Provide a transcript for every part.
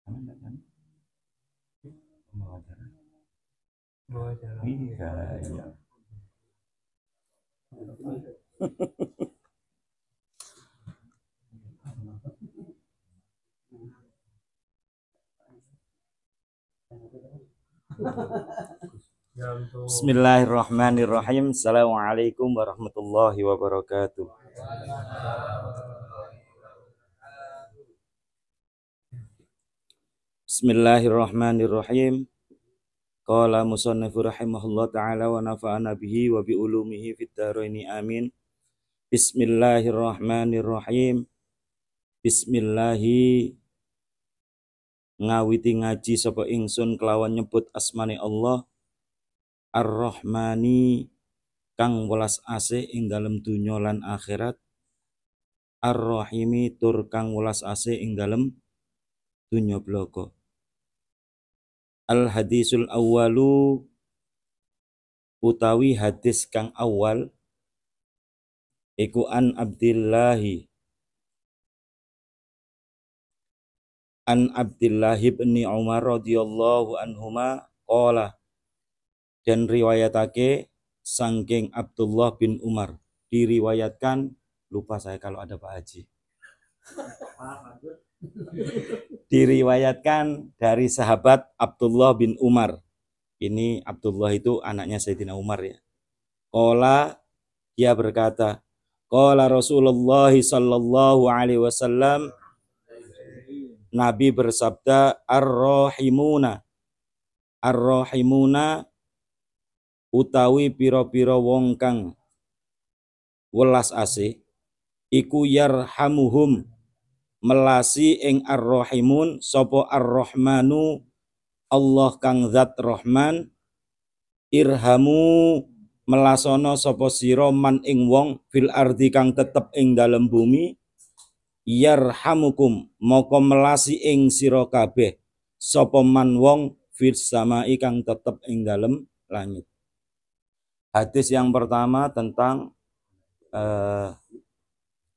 Iya, iya. Bismillahirrahmanirrahim. Assalamualaikum warahmatullahi wabarakatuh. Bismillahirrahmanirrahim. Qala musannifu rahimahullah ta'ala wa nafa'ana bihi wa bi ulumihi fid dharaini amin. Bismillahirrahmanirrahim. Bismillahi ngawiti ngaji sapa ingsun kelawan nyebut asmane Allah Ar-Rahmani kang welas asih ing dalem dunya lan akhirat, Ar-Rahimi tur kang welas asih ing dalem dunya bloko. Al-hadisul awwalu utawi hadis kang awal iku an Abdillahi bin Umar radhiyallahu anhuma qala, dan riwayatake sangking Abdullah bin Umar, diriwayatkan, lupa saya kalau ada Pak Haji, diriwayatkan dari sahabat Abdullah bin Umar. Ini Abdullah itu anaknya Sayyidina Umar ya. Qala, dia berkata, qala Rasulullah sallallahu alaihi wasallam, Nabi bersabda, ar-rahimuna utawi pira-pira wong kang welas asih iku yarhamuhum melasi ing ar-rahimun sapa ar-rahmanu Allah kang zat Rahman, irhamu melasono sapa sira man ing wong fil ardi kang tetep ing dalem bumi, yarhamukum moko melasi ing sira kabeh sapa man wong fis samai kang tetep ing dalem langit. Hadis yang pertama tentang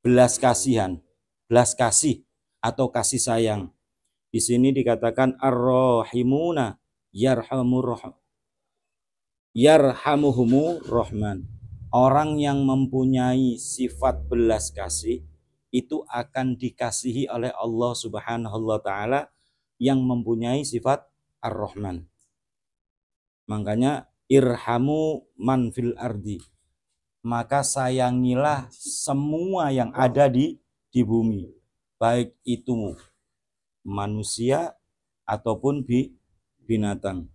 belas kasih atau kasih sayang. Di sini dikatakan ar-rahimuna yarhamuhumur rahman. Orang yang mempunyai sifat belas kasih itu akan dikasihi oleh Allah Subhanahu wa taala yang mempunyai sifat ar-rahman. Makanya irhamu man fil ardi, maka sayangilah semua yang ada di bumi, baik itu manusia ataupun binatang.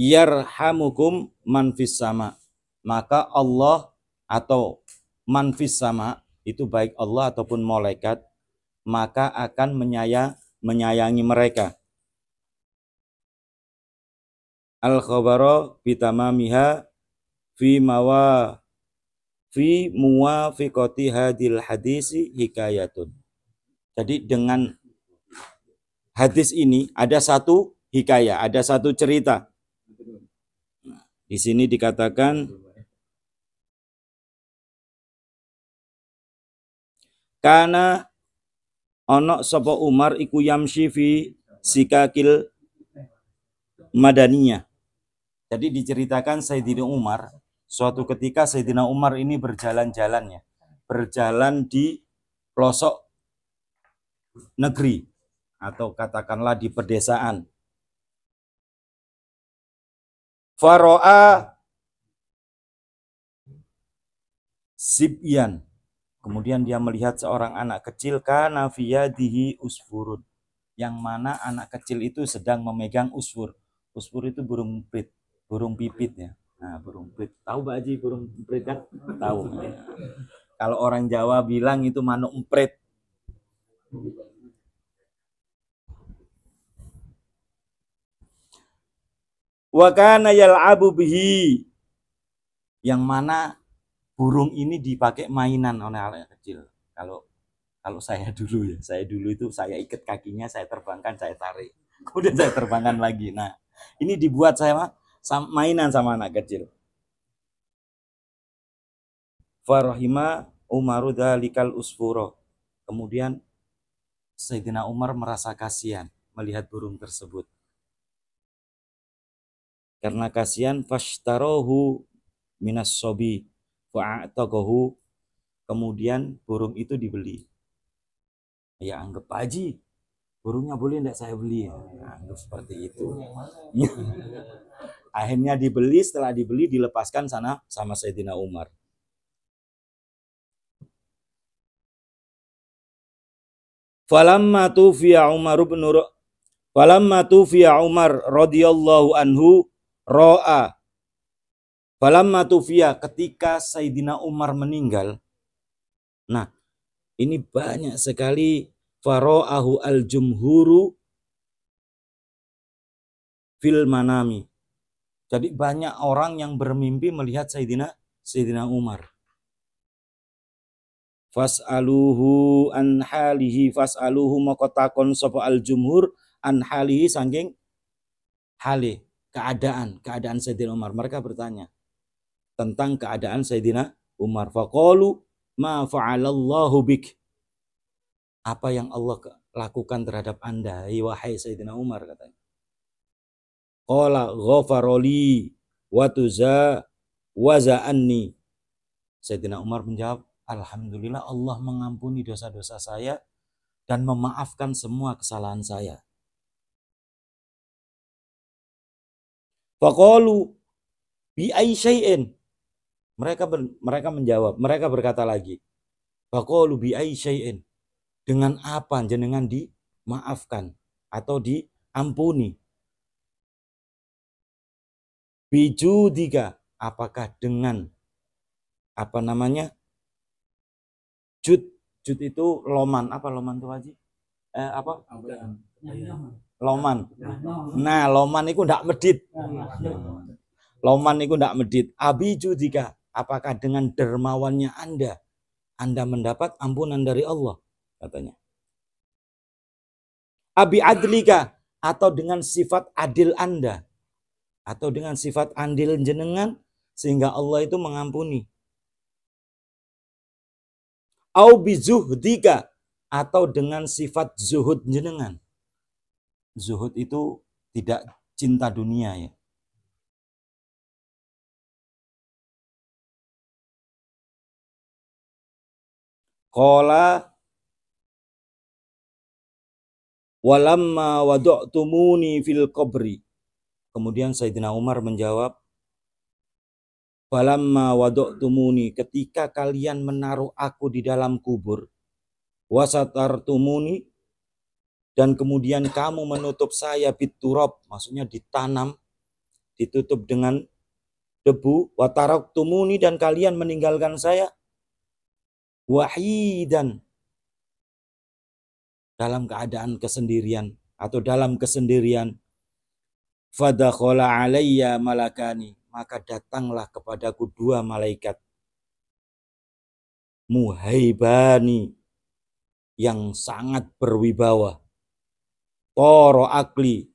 Yarhamukum man fis sama, maka Allah atau man fis sama itu baik Allah ataupun malaikat, maka akan menyayangi mereka. Al-khabara bitamamiha fi muwafiqati hadil hadisi hikayatun. Jadi dengan hadis ini ada satu hikayah, ada satu cerita. Di sini dikatakan kana ono sapa Umar iku yamshi fi sikakil madaniyah. Jadi diceritakan Sayyidina Umar, suatu ketika Sayyidina Umar ini berjalan di pelosok negeri atau katakanlah di pedesaan. Faro'a sibyan, kemudian dia melihat seorang anak kecil kana fiyadihi usfurun, yang mana anak kecil itu sedang memegang usfur. Usfur itu burung pipit ya. Nah, burung pipit. Tahu Mbak Haji burung pipit kan? Tahu. Kalau orang Jawa bilang itu manuk emprit. Wa kana yal'abu bihi, yang mana burung ini dipakai mainan oleh anak kecil. Kalau saya dulu itu saya ikat kakinya, saya terbangkan, saya tarik. Kemudian saya terbangkan lagi. Nah, ini dibuat saya mainan sama anak kecil. Farahima Umaru dalikal usfuro. Kemudian Sayyidina Umar merasa kasihan melihat burung tersebut. Karena kasihan, fashtarohu minas sobi fa'ataqahu, kemudian burung itu dibeli. Ya anggap Haji, burungnya boleh enggak saya beli? Nah, anggap seperti itu. Akhirnya dibeli, setelah dibeli dilepaskan sana sama Sayyidina Umar. Falamma tufiya Umar radhiyallahu anhu ra'a. Falamma tufiya, ketika Sayyidina Umar meninggal. Nah, ini banyak sekali fara'ahu al-jumhuru fil manami. Jadi banyak orang yang bermimpi melihat Sayyidina Umar. Fas'aluhu an halihi, fas'aluhu makotakon sapa al-jumhur an halihi, saking hali, keadaan Sayyidina Umar. Mereka bertanya tentang keadaan Sayyidina Umar. Faqalu ma fa'alallahu bik. Apa yang Allah lakukan terhadap Anda, wahai Sayyidina Umar, katanya. Qala ghafaroli wa tuza waza'anni. Sayyidina Umar menjawab, alhamdulillah Allah mengampuni dosa-dosa saya dan memaafkan semua kesalahan saya. Faqalu bi ai syai'in. Mereka menjawab, mereka berkata lagi, faqalu bi ai syai'in. Dengan apa jenengan dimaafkan atau diampuni? Bijudika, apakah dengan jud itu loman, apa loman itu Haji? Loman. Nah, loman itu ndak medit. Loman itu ndak medit. Abi judika, apakah dengan dermawannya Anda mendapat ampunan dari Allah, katanya. Abi adlika, atau dengan sifat adil Anda, atau dengan sifat adil jenengan sehingga Allah itu mengampuni. Au bizuhdika, atau dengan sifat zuhud jenengan. Zuhud itu tidak cinta dunia, ya. Qala walamma wada'tumuni fil qabri. Kemudian Sayyidina Umar menjawab, falamma wada'tumuni, ketika kalian menaruh aku di dalam kubur, wasatartumuni, dan kemudian kamu menutup saya biturab, maksudnya ditanam, ditutup dengan debu, wataraktumuni, dan kalian meninggalkan saya wahidan, dalam keadaan kesendirian atau dalam kesendirian. Fadakhala alayya malakani, maka datanglah kepadaku dua malaikat muhaibani, yang sangat berwibawa. Toro akli,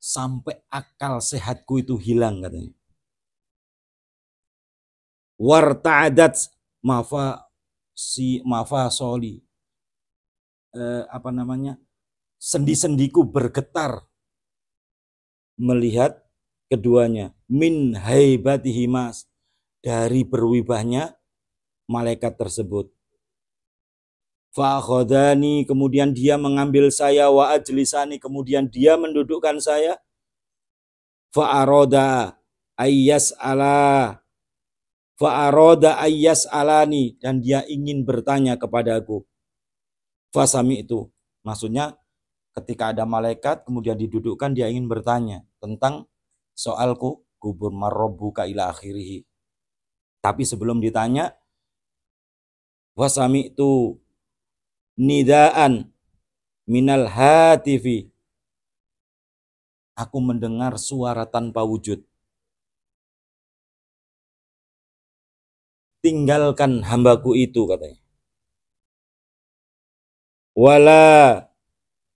sampai akal sehatku itu hilang, katanya. Warta'adat mafasoli, sendi-sendiku bergetar melihat keduanya. Min haibatihi, mas, dari berwibahnya malaikat tersebut. Fa'akhodani, kemudian dia mengambil saya, wa ajlisani, kemudian dia mendudukkan saya. Fa'aroda ayyas alani, dan dia ingin bertanya kepadaku. Fasami itu, maksudnya ketika ada malaikat kemudian didudukkan, dia ingin bertanya tentang soalku, kubur marrobuka ila akhirihi. Tapi sebelum ditanya, wasami itu nidaan minal hatifi, aku mendengar suara tanpa wujud. Tinggalkan hambaku itu, katanya. Wala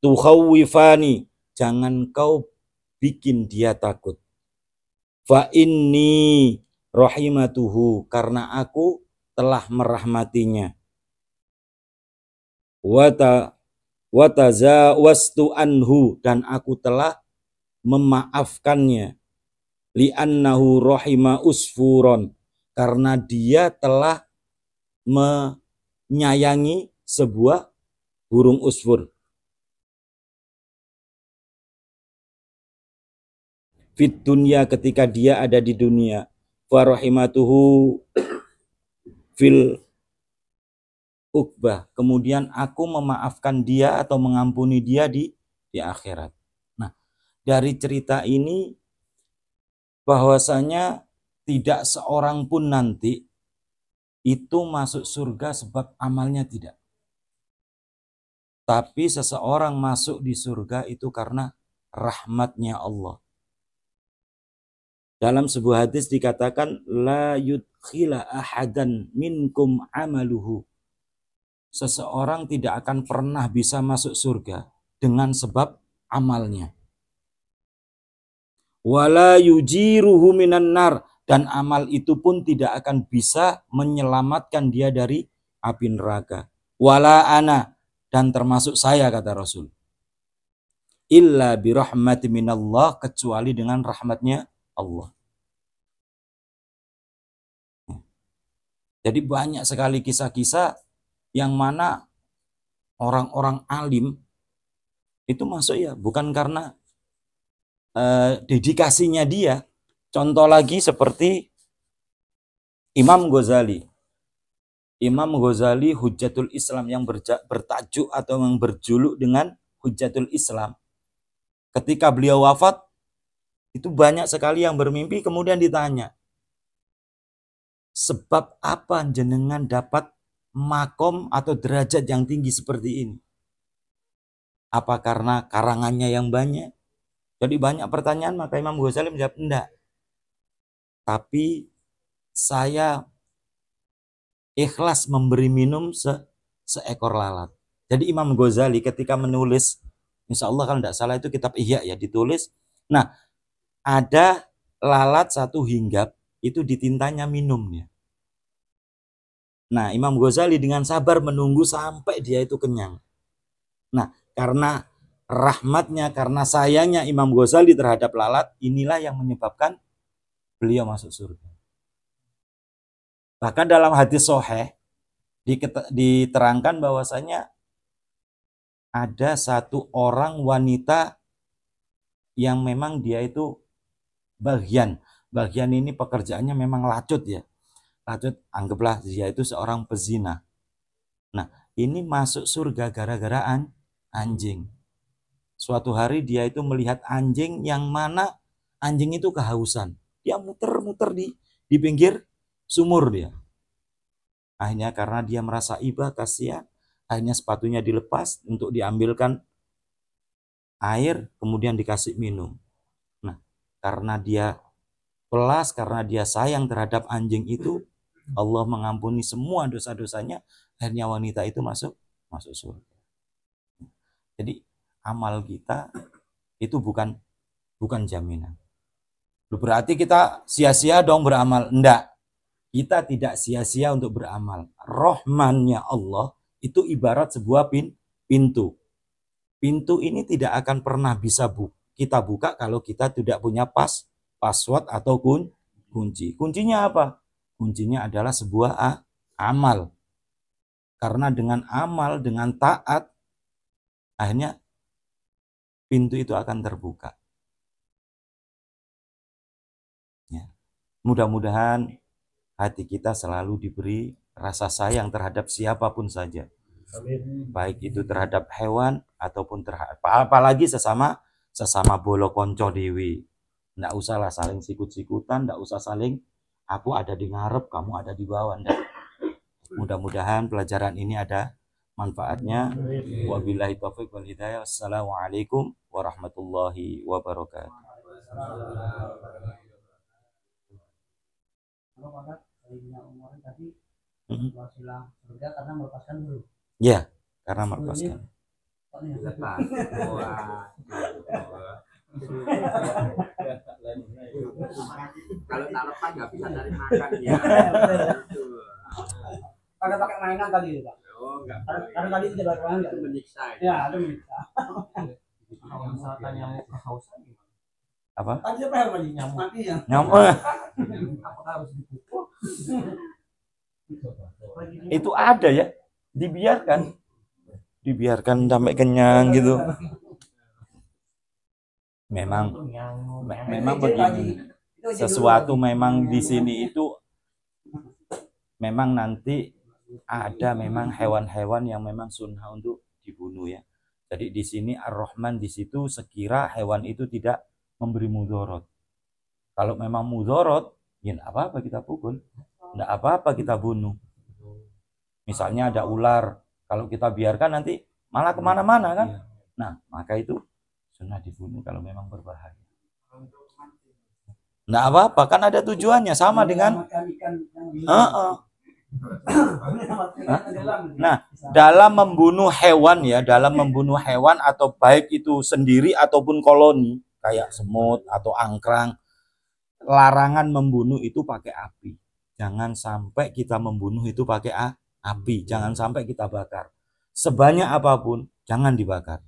tukhawifani, jangan kau bikin dia takut. Fa inni rahimatuhu, karena aku telah merahmatinya. wa tazawastu anhu, dan aku telah memaafkannya, li'annahu rahima usfuron, karena dia telah menyayangi sebuah burung usfur. Fit dunya, ketika dia ada di dunia, wa rahimatuhu fil ukbah, kemudian aku memaafkan dia atau mengampuni dia di akhirat. Nah, dari cerita ini bahwasanya tidak seorang pun nanti itu masuk surga sebab amalnya tidak. Tapi seseorang masuk di surga itu karena rahmatnya Allah. Dalam sebuah hadis dikatakan la yudkhila ahadan minkum amaluhu. Seseorang tidak akan pernah bisa masuk surga dengan sebab amalnya. Wala yujiruhu minan nar, dan amal itu pun tidak akan bisa menyelamatkan dia dari api neraka. Wala ana, dan termasuk saya, kata Rasul. Illa birahmati minallah, kecuali dengan rahmatnya Allah. Jadi banyak sekali kisah-kisah yang mana orang-orang alim itu masuk ya bukan karena dedikasinya dia. Contoh lagi seperti Imam Ghazali. Imam Ghazali Hujjatul Islam yang bertajuk atau yang berjuluk dengan Hujjatul Islam. Ketika beliau wafat, itu banyak sekali yang bermimpi, kemudian ditanya, sebab apa jenengan dapat makom atau derajat yang tinggi seperti ini? Apa karena karangannya yang banyak? Jadi banyak pertanyaan, maka Imam Ghazali menjawab, enggak. Tapi saya ikhlas memberi minum seekor lalat. Jadi Imam Ghazali ketika menulis, insya Allah kalau tidak salah itu kitab Ihya ya, ditulis. Nah, ada lalat satu hinggap, itu ditintanya minumnya. Nah, Imam Ghazali dengan sabar menunggu sampai dia itu kenyang. Nah, karena rahmatnya, karena sayangnya Imam Ghazali terhadap lalat, inilah yang menyebabkan beliau masuk surga. Bahkan dalam hadis sahih diterangkan bahwasanya ada satu orang wanita yang memang dia itu bagian ini pekerjaannya memang lacut ya. Lacut, anggaplah dia itu seorang pezina. Nah, ini masuk surga gara-gara anjing. Suatu hari dia itu melihat anjing yang mana anjing itu kehausan. Dia muter-muter di pinggir sumur dia. Akhirnya karena dia merasa iba, kasihan, akhirnya sepatunya dilepas untuk diambilkan air, kemudian dikasih minum. Nah, karena dia pelas, karena dia sayang terhadap anjing itu, Allah mengampuni semua dosa-dosanya, akhirnya wanita itu masuk surga. Jadi amal kita itu bukan jaminan. Berarti kita sia-sia dong beramal? Enggak. Kita tidak sia-sia untuk beramal. Rahmannya Allah itu ibarat sebuah pintu. Pintu ini tidak akan pernah bisa kita buka kalau kita tidak punya password atau kunci. Kuncinya apa? Kuncinya adalah sebuah amal. Karena dengan amal, dengan taat, akhirnya pintu itu akan terbuka. Ya. Mudah-mudahan hati kita selalu diberi rasa sayang terhadap siapapun saja. Baik itu terhadap hewan ataupun terhadap apalagi sesama bolo konco dewi. Nggak usahlah saling sikut-sikutan, nggak usah saling aku ada di ngarep, kamu ada di bawah. Nggak. Mudah-mudahan pelajaran ini ada manfaatnya. Wabillahi taufiq wal hidayah. Wassalamualaikum warahmatullahi wabarakatuh. Ya, karena melepaskan. Kalau tak lepas nggak bisa cari makan ya. Pakai mainan tadi Pak. Oh, enggak. Karena tadi tidak berperang Itu menyiksa. ya, ada menyiksa. Kalau misalkan nyamuk kehausan gimana? Apa? Tadi apa yang tadi nyamuk mati ya? Nyamuk. Apakah harus dipukul? Itu ada ya, dibiarkan sampai kenyang gitu. Memang begini, sesuatu memang di sini itu memang nanti ada memang hewan-hewan yang memang sunnah untuk dibunuh ya. Jadi di sini Ar-Rahman di situ sekira hewan itu tidak memberi mudorot. Kalau memang mudorot, ya tidak apa-apa kita pukul, tidak apa-apa kita bunuh. Misalnya ada ular, kalau kita biarkan nanti malah kemana-mana kan. Nah, maka itu sunnah dibunuh kalau memang berbahaya. Nggak apa-apa, kan ada tujuannya sama dengan Nah, dalam membunuh hewan ya, dalam membunuh hewan atau baik itu sendiri ataupun koloni, kayak semut atau angkrang, larangan membunuh itu pakai api. Jangan sampai kita membunuh itu pakai api, jangan sampai kita bakar. Sebanyak apapun, jangan dibakar.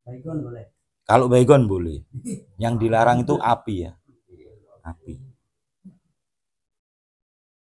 Baygon boleh. Kalau baygon boleh. Yang dilarang itu api ya. Api.